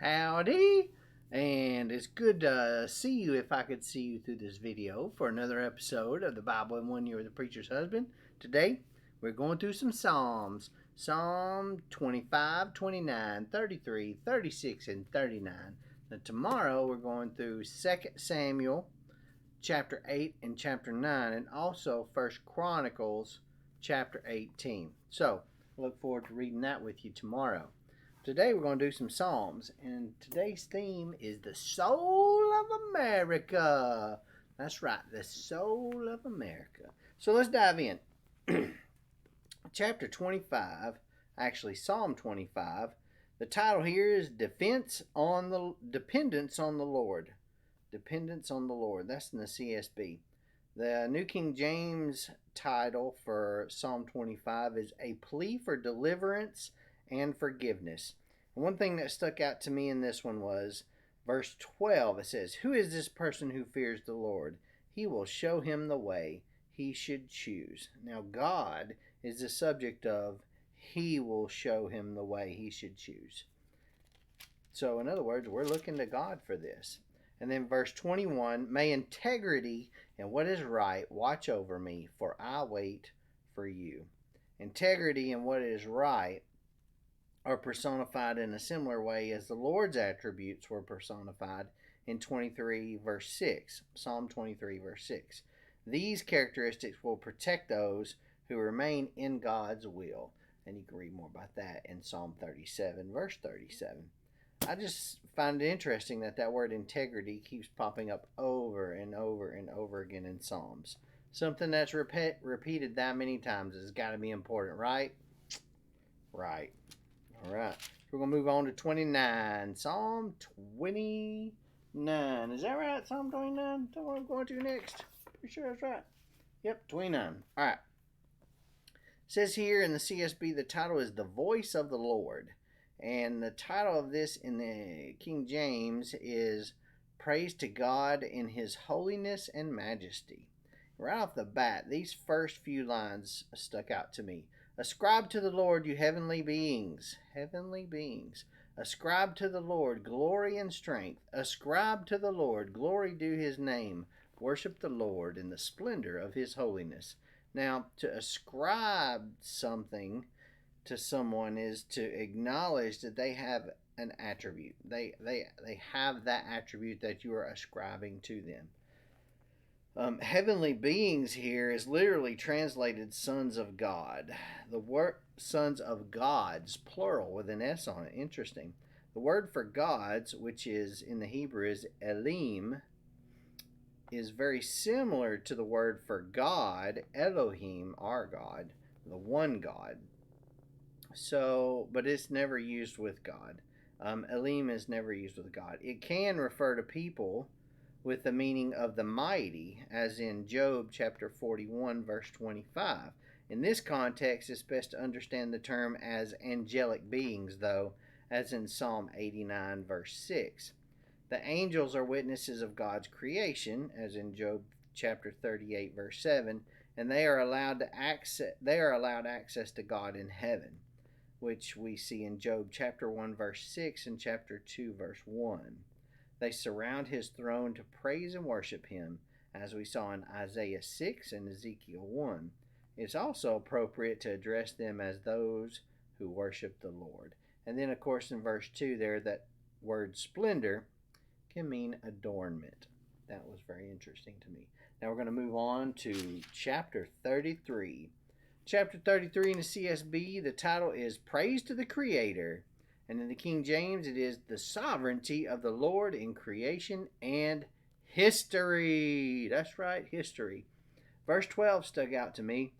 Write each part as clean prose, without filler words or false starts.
Howdy, and it's good to see you if I could see you through this video for another episode of the Bible in 1 Year with the Preacher's Husband. Today, we're going through some Psalms. Psalm 25, 29, 33, 36, and 39. Now, tomorrow, we're going through 2 Samuel chapter 8 and chapter 9, and also 1 Chronicles chapter 18. So, look forward to reading that with you tomorrow. Today we're going to do some Psalms, and today's theme is the soul of America. That's right, the soul of America. So let's dive in. Chapter 25, actually Psalm 25. The title here is Dependence on the Lord. Dependence on the Lord. That's in the CSB. The New King James title for Psalm 25 is A Plea for Deliverance and Forgiveness. And one thing that stuck out to me in this one was verse 12. It says, Who is this person who fears the Lord? He will show him the way he should choose. Now, God is the subject of He will show him the way he should choose. So, in other words, we're looking to God for this. And then verse 21, May integrity and what is right watch over me, for I wait for you. Integrity and what is right are personified in a similar way as the Lord's attributes were personified in 23 verse 6. Psalm 23 verse 6. These characteristics will protect those who remain in God's will. And you can read more about that in Psalm 37 verse 37. I just find it interesting that word integrity keeps popping up over and over and over again in Psalms. Something that's repeated that many times has got to be important, right? Right. All right. We're going to move on to 29. Psalm 29. Is that right? Psalm 29? That's what I'm going to next. Pretty sure that's right. Yep, 29. All right. It says here in the CSB, the title is The Voice of the Lord. And the title of this in the King James is Praise to God in His Holiness and Majesty. Right off the bat, these first few lines stuck out to me. Ascribe to the Lord, you heavenly beings. Heavenly beings. Ascribe to the Lord glory and strength. Ascribe to the Lord glory due His name. Worship the Lord in the splendor of His holiness. Now, to ascribe something to someone is to acknowledge that they have an attribute. They have that attribute that you are ascribing to them. Heavenly beings here is literally translated sons of God. The word sons of gods, plural with an S on it. Interesting. The word for gods, which is in the Hebrew is Elim, is very similar to the word for God, Elohim, our God, the one God. So, but it's never used with God. Elim is never used with God. It can refer to people with the meaning of the mighty, as in Job chapter 41, verse 25. In this context, it's best to understand the term as angelic beings, though, as in Psalm 89, verse 6. The angels are witnesses of God's creation, as in Job chapter 38, verse 7, and they are allowed access to God in heaven, which we see in Job chapter 1, verse 6 and chapter 2, verse 1. They surround his throne to praise and worship him, as we saw in Isaiah 6 and Ezekiel 1. It's also appropriate to address them as those who worship the Lord. And then, of course, in verse 2 there, that word splendor can mean adornment. That was very interesting to me. Now we're going to move on to chapter 33. Chapter 33 in the CSB, the title is Praise to the Creator. And in the King James, it is The Sovereignty of the Lord in Creation and History. That's right, history. Verse 12 stuck out to me.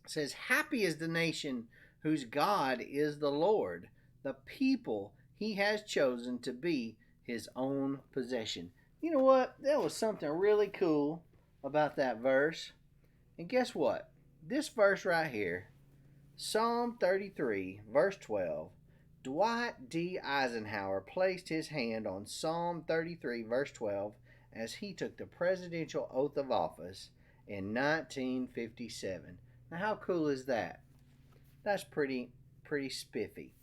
It says, Happy is the nation whose God is the Lord, the people He has chosen to be His own possession. You know what? That was something really cool about that verse. And guess what? This verse right here, Psalm 33, verse 12, Dwight D. Eisenhower placed his hand on Psalm 33, verse 12, as he took the presidential oath of office in 1957. Now, how cool is that? That's pretty spiffy.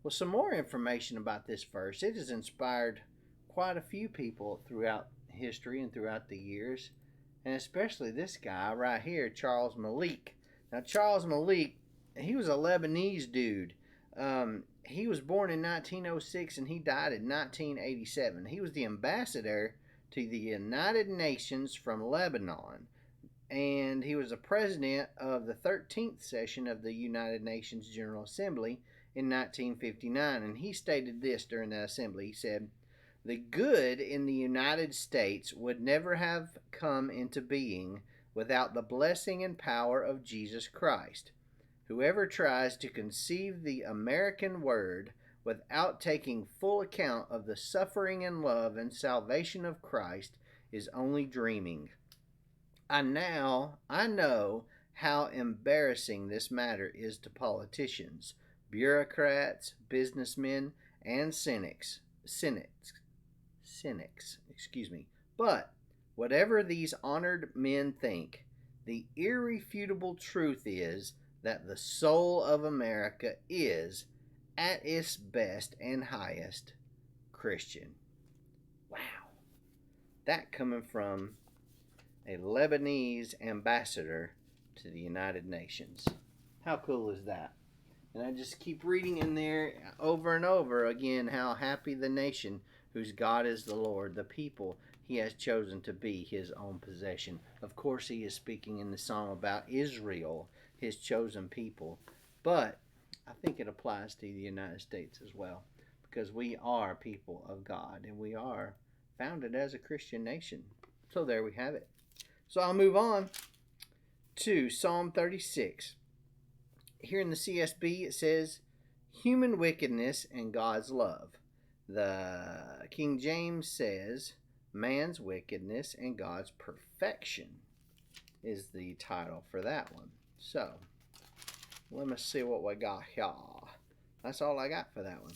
Well, some more information about this verse. It has inspired quite a few people throughout history and throughout the years, and especially this guy right here, Charles Malik. Now, Charles Malik, he was a Lebanese dude. He was born in 1906 and he died in 1987. He was the ambassador to the United Nations from Lebanon, and he was the president of the 13th session of the United Nations General Assembly in 1959. And he stated this during that assembly. He said, "The good in the United States would never have come into being without the blessing and power of Jesus Christ. Whoever tries to conceive the American word without taking full account of the suffering and love and salvation of Christ is only dreaming. I know how embarrassing this matter is to politicians, bureaucrats, businessmen, and cynics. But whatever these honored men think, the irrefutable truth is that the soul of America is, at its best and highest, Christian." Wow. That coming from a Lebanese ambassador to the United Nations. How cool is that? And I just keep reading in there over and over again how happy the nation whose God is the Lord, the people he has chosen to be his own possession. Of course, he is speaking in the psalm about Israel, his chosen people. But I think it applies to the United States as well, because we are people of God and we are founded as a Christian nation. So there we have it. So I'll move on to Psalm 36. Here in the CSB it says, "Human wickedness and God's love." The King James says, "Man's wickedness and God's perfection" is the title for that one. So, let me see what we got here. That's all I got for that one.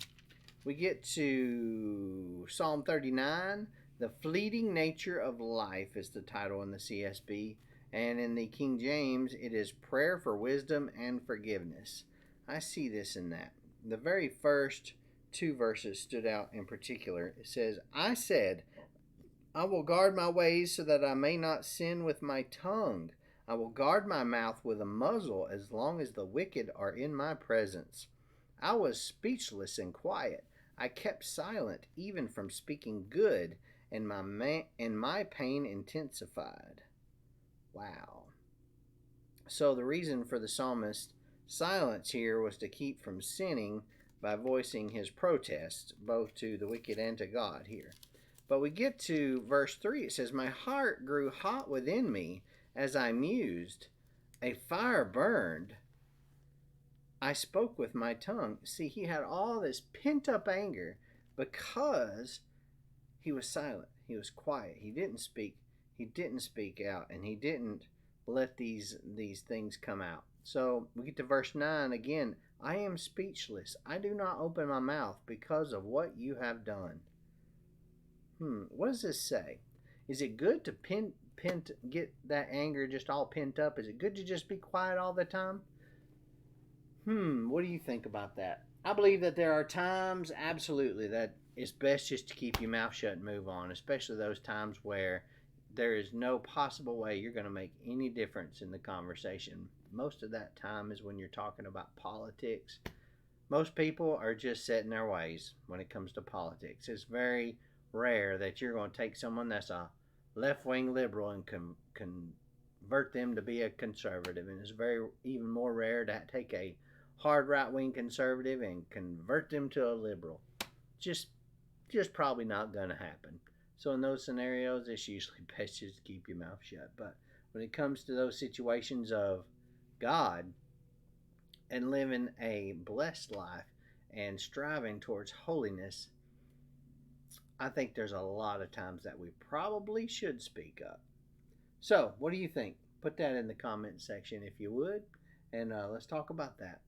We get to Psalm 39. "The fleeting nature of life" is the title in the CSB. And in the King James, it is "Prayer for Wisdom and Forgiveness." I see this in that. The very first two verses stood out in particular. It says, "I said, I will guard my ways so that I may not sin with my tongue. I will guard my mouth with a muzzle as long as the wicked are in my presence. I was speechless and quiet. I kept silent even from speaking good, and my pain intensified." Wow. So the reason for the psalmist's silence here was to keep from sinning by voicing his protests, both to the wicked and to God here. But we get to verse 3. It says, "My heart grew hot within me as I mused. A fire burned. I spoke with my tongue." See, he had all this pent-up anger because he was silent. He was quiet. He didn't speak. He didn't speak out, and he didn't let these things come out. So we get to verse 9 again. "I am speechless. I do not open my mouth because of what you have done." What does this say? Is it good to get that anger just all pent up? Is it good to just be quiet all the time? What do you think about that? I believe that there are times, absolutely, that it's best just to keep your mouth shut and move on, especially those times where there is no possible way you're going to make any difference in the conversation. Most of that time is when you're talking about politics. Most people are just set in their ways when it comes to politics. It's very rare that you're going to take someone that's a left-wing liberal and convert them to be a conservative. And it's very even more rare to take a hard right-wing conservative and convert them to a liberal. Just probably not going to happen. So in those scenarios, it's usually best just to keep your mouth shut. But when it comes to those situations of God and living a blessed life and striving towards holiness, I think there's a lot of times that we probably should speak up. So, what do you think? Put that in the comment section if you would, and let's talk about that.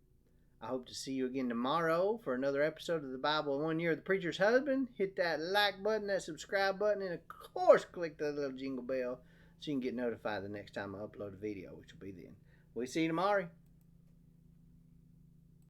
I hope to see you again tomorrow for another episode of the Bible in 1 Year of the Preacher's Husband. Hit that like button, that subscribe button, and of course click the little jingle bell so you can get notified the next time I upload a video, which will be then. We'll see you tomorrow.